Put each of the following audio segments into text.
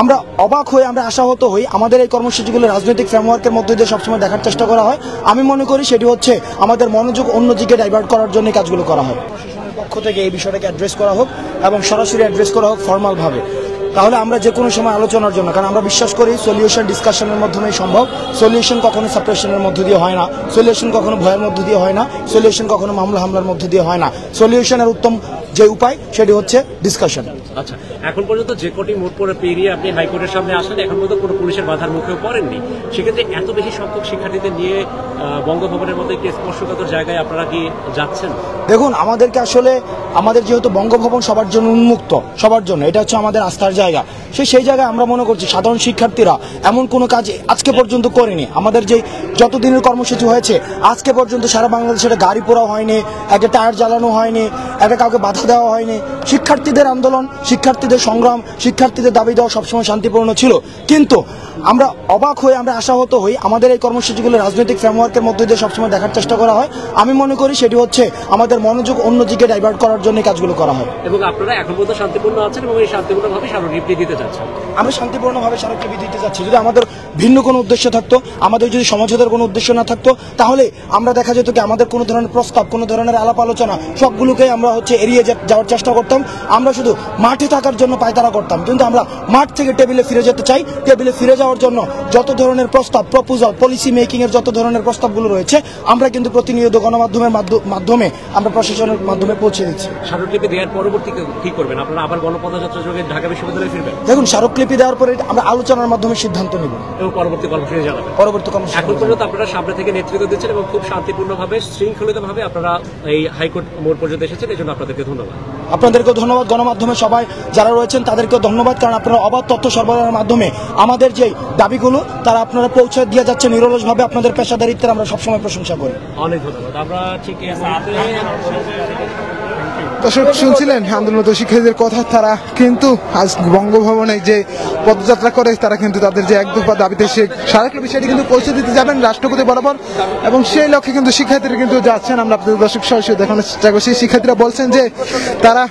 আমরা অবাক হই, আমরা আশাহত হই। আমাদের এই কর্মসূচিগুলো রাজনৈতিক ফ্রেমওয়ার্কের মধ্যে দিয়ে সবসময় দেখার চেষ্টা করা হয়। আমি মনে করি সেটি হচ্ছে আমাদের মনোযোগ অন্যদিকে ডাইভার্ট করার জন্য কাজগুলো করা হয়। প্রশাসনের পক্ষ থেকে এই বিষয়টাকে অ্যাড্রেস করা হোক এবং সরাসরি অ্যাড্রেস করা হোক ফর্মালভাবে, তাহলে আমরা যে কোনো সময় আলোচনার জন্য, কারণ আমরা বিশ্বাস করি সলিউশন ডিসকাশনের মাধ্যমেই সম্ভব। সলিউশন কখনো সাপ্রেশনের মধ্য দিয়ে হয় না, সলিউশন কখনো ভয়ের মধ্য দিয়ে হয় না, সলিউশন কখনো মামলা হামলার মধ্য দিয়ে হয় না। সলিউশনের উত্তম যে উপায় সেটি হচ্ছে ডিসকাশন। আচ্ছা, এখন পর্যন্ত যে কোটি মোট করে পেরিয়ে আপনি হাইকোর্টের সামনে আসেন, এখন পর্যন্ত কোনো পুলিশের বাধার মুখেও পড়েননি। সেক্ষেত্রে এত বেশি সংখ্যক শিক্ষার্থীদের নিয়ে বঙ্গভবনের মতো একটি স্পর্শকাতর জায়গায় আপনারা কি যাচ্ছেন? দেখুন, আমাদেরকে আসলে আমাদের যেহেতু বঙ্গভবন সবার জন্য উন্মুক্ত, সবার জন্য, এটা হচ্ছে আমাদের আস্থার জায়গা। সেই জায়গায় আমরা মনে করছি সাধারণ শিক্ষার্থীরা এমন কোনো কাজ আজকে পর্যন্ত করেনি। আমাদের যে যতদিনের কর্মসূচি হয়েছে আজকে পর্যন্ত সারা বাংলাদেশে গাড়ি পোড়া হয়নি, একটা টায়ার জ্বালানো হয়নি, একটা কাউকে বাধা দেওয়া হয়নি। শিক্ষার্থীদের আন্দোলন, শিক্ষার্থীদের সংগ্রাম, শিক্ষার্থীদের দাবি দেওয়া সবসময় শান্তিপূর্ণ ছিল। কিন্তু আমরা অবাক হই, আমরা আশাহত হই। আমাদের এই কর্মসূচিগুলো রাজনৈতিক ফ্রেমওয়ার্কের মধ্যে দিয়ে সবসময় দেখার চেষ্টা করা হয়। আমি মনে করি সেটি হচ্ছে আমাদের মনোযোগ অন্যদিকে ডাইভার্ট করার জন্য কাজগুলো করা হয়। এবং আপনারা এখন পর্যন্ত শান্তিপূর্ণ আছেন এবং এই শান্তিপূর্ণভাবে স্মারকলিপি দিতে যাচ্ছেন। আমরা শান্তিপূর্ণভাবে স্মারকলিপি দিতে যাচ্ছি। যদি আমাদের ভিন্ন কোনো উদ্দেশ্য থাকতো, আমাদের যদি সমঝোতার কোনো উদ্দেশ্য না থাকতো, তাহলে আমরা দেখা যেত কি আমাদের কোনো ধরনের প্রস্তাব, কোনো ধরনের আলাপ আলোচনা সবগুলোকে আমরা এড়িয়ে যাওয়ার চেষ্টা করতাম। আমরা শুধু মাঠে থাকার জন্য পায়তারা করতাম। কিন্তু আমরা মাঠ থেকে টেবিলে ফিরে যেতে চাই। টেবিলে ফিরে যাওয়ার জন্য যত ধরনের প্রস্তাব, প্রপোজাল, পলিসি মেকিং এর যত ধরনের প্রস্তাবগুলো রয়েছে আমরা কিন্তু প্রতিনিয়ত গণমাধ্যমের মাধ্যমে আমরা প্রশাসনের মাধ্যমে পৌঁছে দিচ্ছি। স্মারকলিপি দেওয়ার পরবর্তী কি করবেন? আপনারা আবার গণপদযাত্রা যোগে ঢাকা বিশ্ববিদ্যালয়ে ফিরবেন? দেখুন, স্মারকলিপি দেওয়ার পরে আমরা আলোচনার মাধ্যমে সিদ্ধান্ত নেব এবং পরবর্তী কর্মসূচি জানাবেন। পরবর্তী কর্মসূচি এখন পর্যন্ত আপনারা সামনে থেকে নেতৃত্ব দিচ্ছেন এবং খুব শান্তিপূর্ণভাবে, শৃঙ্খলিতভাবে আপনারা এই হাইকোর্ট মোড় পর্যন্ত এসেছেন। এই জন্য আপনাদেরকে ধন্যবাদ। আপনাদেরকেও ধন্যবাদ। গণমাধ্যমে সবাই যারা রয়েছেন তাদেরকেও ধন্যবাদ, কারণ আপনারা অবাধ তথ্য সরবরাহের মাধ্যমে আমাদের যে দাবিগুলো তারা আপনারা পৌঁছে দিয়ে যাচ্ছেন নিরলসভাবে। আপনাদের পেশাদারিত্বের আমরা সবসময় প্রশংসা করি। অনেক ধন্যবাদ। আমরা ঠিক দর্শক শুনছিলেন আন্দোলনরত শিক্ষার্থীদের কথা। তারা কিন্তু আজ বঙ্গভবনে যে পদযাত্রা করে তারা কিন্তু তাদের যে এক দফা দাবিতে সে স্মারকলিপি সেটি কিন্তু পৌঁছে দিতে যাবেন রাষ্ট্রপতি বরাবর, এবং সেই লক্ষ্যে কিন্তু শিক্ষার্থীরা কিন্তু যাচ্ছেন। আমরা আপনাদের দর্শক সরাসরি দেখানোর চেষ্টা করছি। শিক্ষার্থীরা বলছেন যে তারা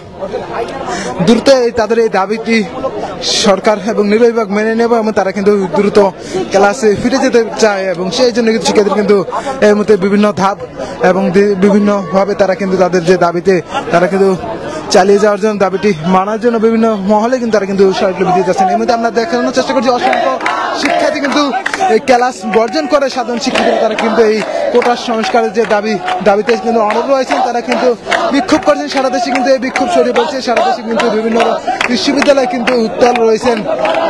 দ্রুত তাদের এই দাবিটি সরকার এবং নির্বাহী বিভাগ মেনে নেবে এবং তারা কিন্তু দ্রুত ক্লাসে ফিরে যেতে চায়, এবং সেই জন্য কিন্তু শিক্ষার্থীরা কিন্তু এর মধ্যে বিভিন্ন ধাপ এবং বিভিন্নভাবে তারা কিন্তু তাদের যে দাবিতে তারা কিন্তু চালিয়ে যাওয়ার জন্য, দাবিটি মানার জন্য বিভিন্ন মহলে কিন্তু তারা কিন্তু স্মারকলিপি দিতে যাচ্ছেন। এর মধ্যে আমরা দেখানোর চেষ্টা করছি অসংখ্য শিক্ষার্থী কিন্তু এই ক্লাস বর্জন করে সাধারণ শিক্ষার্থীরা তারা কিন্তু এই কোটা সংস্কারের যে দাবিতে কিন্তু অনড় রয়েছেন। তারা কিন্তু বিক্ষোভ করছেন। সারা দেশে কিন্তু এই বিক্ষোভ ছড়িয়ে পড়ছে। সারা দেশে কিন্তু বিভিন্ন বিশ্ববিদ্যালয় কিন্তু উত্তাল রয়েছেন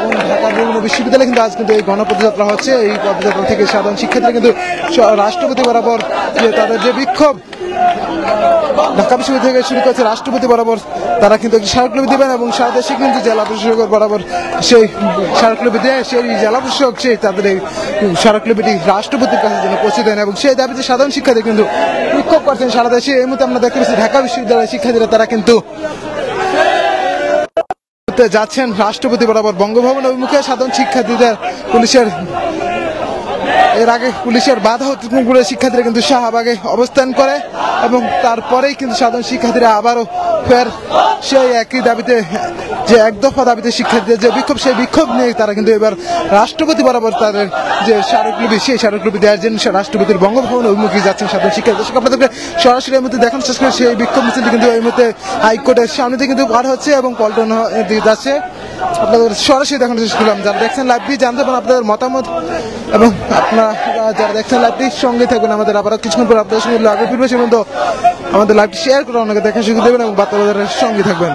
এবং ঢাকার বিভিন্ন বিশ্ববিদ্যালয়ে কিন্তু আজ কিন্তু এই গণপদযাত্রা হচ্ছে। এই পদযাত্রা থেকে সাধারণ শিক্ষার্থীরা কিন্তু রাষ্ট্রপতি বরাবর যে তাদের যে বিক্ষোভ ঢাকা বিশ্ববিদ্যালয় থেকে শুরু করেছে রাষ্ট্রপতি বরাবর তারা কিন্তু একটি স্মারকলিপি দেবেন, এবং সারা দেশে কিন্তু জেলা প্রশাসক বরাবর সেই স্মারকলিপি দেয়। সেই জেলা প্রশাসক সেই তাদের এই স্মারকলিপিটি রাষ্ট্রপতির কাছে যেন পৌঁছে দেন, এবং সেই দাবিতে সাধারণ শিক্ষার্থী কিন্তু বিক্ষোভ করছেন সারা দেশে। এই মুহূর্তে আমরা দেখতে পাচ্ছি ঢাকা বিশ্ববিদ্যালয়ের শিক্ষার্থীরা তারা কিন্তু যাচ্ছেন রাষ্ট্রপতি বরাবর বঙ্গভবন অভিমুখে। সাধারণ শিক্ষার্থীদের এর আগে পুলিশের বাধা অতিক্রম করে শিক্ষার্থীরা কিন্তু শাহবাগে অবস্থান করে, এবং তারপরেই কিন্তু সাধারণ শিক্ষার্থীরা আবারও ফের সেই একই দাবিতে যে এক দফা দাবিতে শিক্ষার্থীদের যে বিক্ষোভ, সেই বিক্ষোভ নিয়ে তারা কিন্তু এবার রাষ্ট্রপতি বরাবর তাদের যে স্মারকলিপি সেই স্মারকলিপি দেওয়ার জন্য রাষ্ট্রপতির বঙ্গভবন অভিমুখী যাচ্ছেন সাধারণ শিক্ষার্থী। আপনাদেরকে সরাসরি এই মুহূর্তে দেখানো শেষ করে সেই বিক্ষোভ মিছিলটি কিন্তু এই মুহূর্তে হাইকোর্টের সামনে থেকে কিন্তু পার হচ্ছে এবং পল্টন দিকে যাচ্ছে। আপনাদের সরাসরি দেখানো শেষ করলাম। যারা দেখছেন লাইভটি জানতে পারেন আপনাদের মতামত, এবং আপনারা যারা দেখছেন লাইভটির সঙ্গে থাকবেন। আমাদের আবার কিছুক্ষণ পর আপনাদের সঙ্গে লাইভে ফিরবে, সে পর্যন্ত আমাদের লাইভটি শেয়ার করে অনেকে দেখা সুযোগ দেবেন এবং বার্তাবাজারের সঙ্গে থাকবেন।